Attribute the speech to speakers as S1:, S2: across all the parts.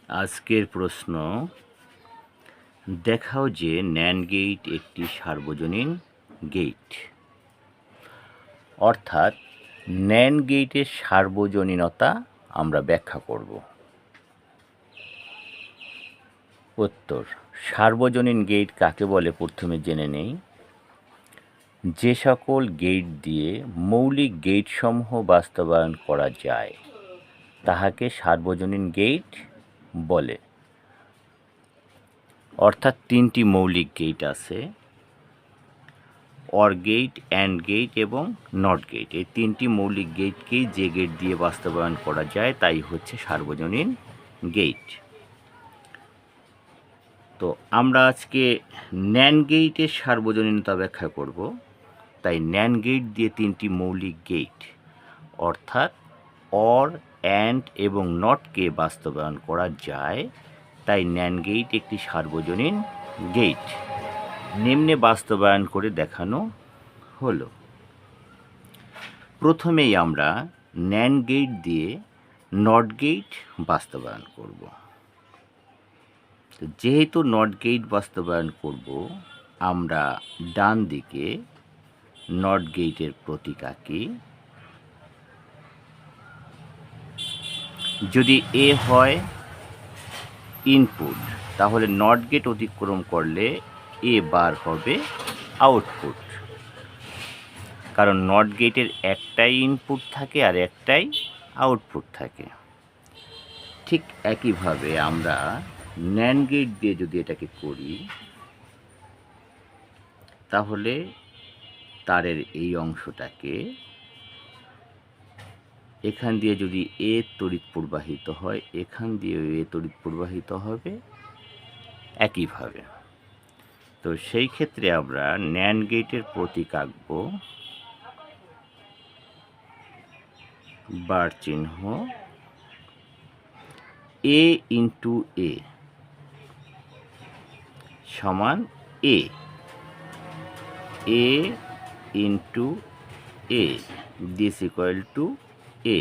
S1: আজকের প্রশ্ন, দেখাও যে ন্যান্ড গেট একটি সার্বজনীন গেট। অর্থাৎ ন্যান্ড গেটের সার্বজনীনতা আমরা ব্যাখ্যা করব। উত্তর, সার্বজনীন গেট কাকে বলে প্রথমে জেনে নেই। যে সকল গেট দিয়ে মৌলিক গেটসমূহ বাস্তবায়ন করা যায় তাহাকে সার্বজনীন গেট বলে। অর্থাৎ তিনটি মৌলিক গেট আছে, অর গেট, অ্যান্ড গেট এবং নট গেট। এই তিনটি মৌলিক গেটকেই যে গেট দিয়ে বাস্তবায়ন করা যায় তাই হচ্ছে সার্বজনীন গেট। তো আমরা আজকে ন্যান্ড গেটের সার্বজনীনতা ব্যাখ্যা করব। তাই ন্যান্ড গেট দিয়ে তিনটি মৌলিক গেট অর্থাৎ অর, অ্যান্ড এবং নটকে বাস্তবায়ন করা যায়, তাই ন্যান্ড গেট একটি সার্বজনীন গেট। নিম্নে বাস্তবায়ন করে দেখানো হলো। প্রথমেই আমরা ন্যান্ড গেট দিয়ে নট গেট বাস্তবায়ন করব। যেহেতু নট গেট বাস্তবায়ন করব, আমরা ডান দিকে নট গেটের প্রতীক আঁকি। যদি এ হয় ইনপুট, তাহলে নট গেট অতিক্রম করলে এ বার হবে আউটপুট, কারণ নট গেটের একটাই ইনপুট থাকে আর একটাই আউটপুট থাকে। ঠিক একইভাবে আমরা ন্যান্ড গেট দিয়ে যদি এটাকে করি, তাহলে তারের এই অংশটাকে এখান দিয়ে যদি এ তড়িৎ প্রবাহিত হয়, এখান দিয়ে এ তড়িৎ প্রবাহিত হবে একইভাবে। তো সেই ক্ষেত্রে আমরা ন্যান্ড গেটের প্রতীক আঁকব বার চিহ্ন এ ইন্টু এ সমান A, A into A this equal to A.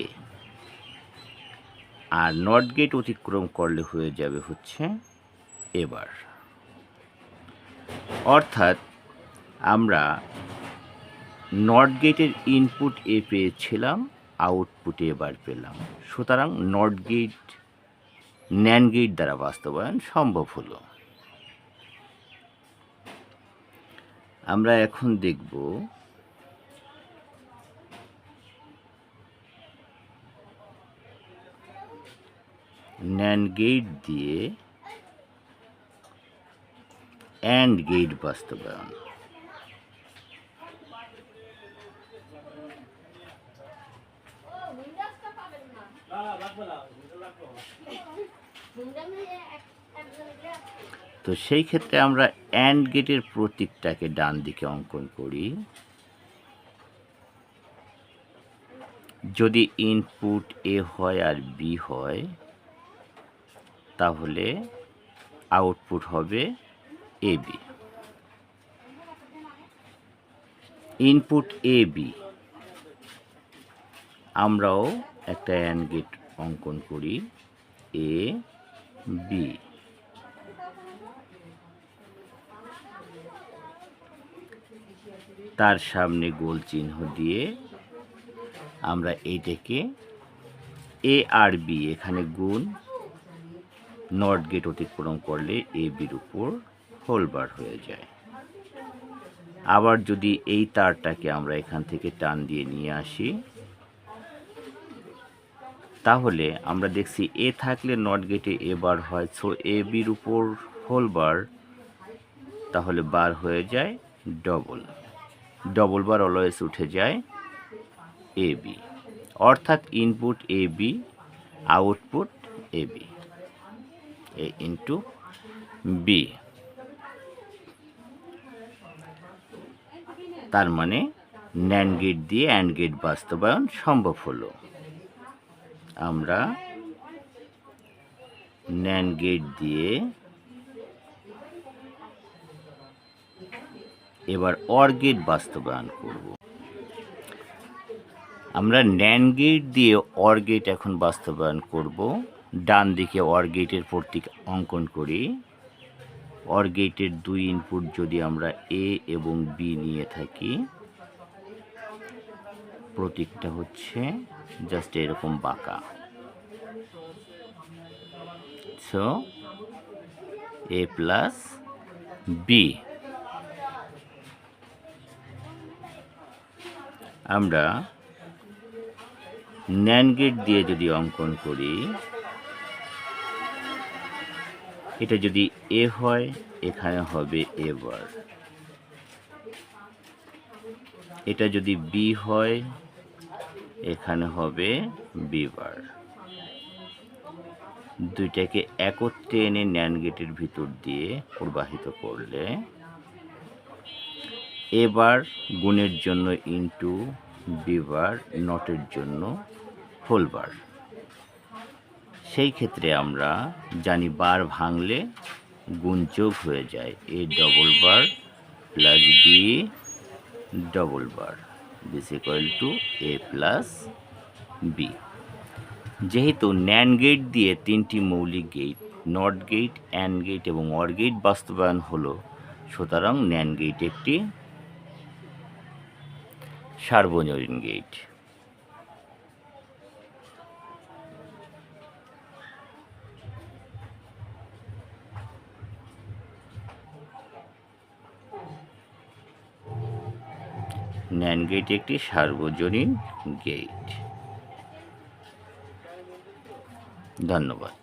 S1: আর নট গেট অতিক্রম করলে হয়ে যাবে হচ্ছে এবার। অর্থাৎ আমরা নট গেটের ইনপুট এ পেয়েছিলাম, আউটপুট এবার পেলাম। সুতরাং নট গেট ন্যান্ড গেট দ্বারা বাস্তবায়ন সম্ভব হলো। আমরা এখন দেখব ন্যান্ড গেট দিয়ে অ্যান্ড গেট বাস্তবায়ন। তো সেই ক্ষেত্রে আমরা অ্যান্ড গেটের প্রতীকটাকে ডান দিকে অঙ্কন করি। যদি ইনপুট এ হয় আর বি হয়, তাহলে আউটপুট হবে A B. Input A B, আমরাও একটা অ্যান্ড গেট অঙ্কন করি এ বি। তার সামনে গোল চিহ্ন দিয়ে আমরা এইটাকে এ আর বি এখানে গুণ, নট গেট অতিক্রম করলে এ বির উপর হোল বার হয়ে যায়। আবার যদি এই তারটাকে আমরা এখান থেকে টান দিয়ে নিয়ে আসি, তাহলে আমরা দেখছি এ থাকলে নট গেটে এ বার হয়, সো এ বির উপর হোল বার, তাহলে বার হয়ে যায় ডবল। ডবল বার অলওয়েজ উঠে যায় এ বি। অর্থাৎ input A B, output A B, A into B. তার মানে ন্যান্ড গেট দিয়ে অ্যান্ড গেট বাস্তবায়ন সম্ভব হলো। আমরা ন্যান্ড গেট দিয়ে এবার অর গেট বাস্তবায়ন করব। আমরা ন্যান্ড গেট দিয়ে অর গেট এখন বাস্তবায়ন করব। ডান দিকে অর গেটের প্রতীক অঙ্কন করি। অর গেটের 2 ইনপুট যদি আমরা এ এবং বি নিয়ে থাকি, প্রতীকটা হচ্ছে জাস্ট এরকম বাঁকা। সো এ প্লাস বি। আমরা ন্যান্ড গেট দিয়ে যদি অঙ্কন করি, এটা যদি এ হয় এখানে হবে এ বার, এটা যদি বি হয় এখানে হবে বি বার। দুইটাকে একত্রে এনে ন্যান্ড গেটের ভিতর দিয়ে প্রবাহিত করলে এ বার গুণের জন্য ইনটু বি বার নটের জন্য হোল বার। সেই ক্ষেত্রে আমরা জানি বার ভাঙলে গুণ যোগ হয়ে যায়, A double bar plus B double bar this equal to A plus B. যেহেতু ন্যান্ড গেট দিয়ে 3টি মৌলিক gate NOT gate, AND gate এবং অর গেট বাস্তবায়ন হলো, সুতরাং ন্যান্ড গেট একটি সার্বজনীন গেট। ন্যান্ড গেট একটি সার্বজনীন গেট। ধন্যবাদ।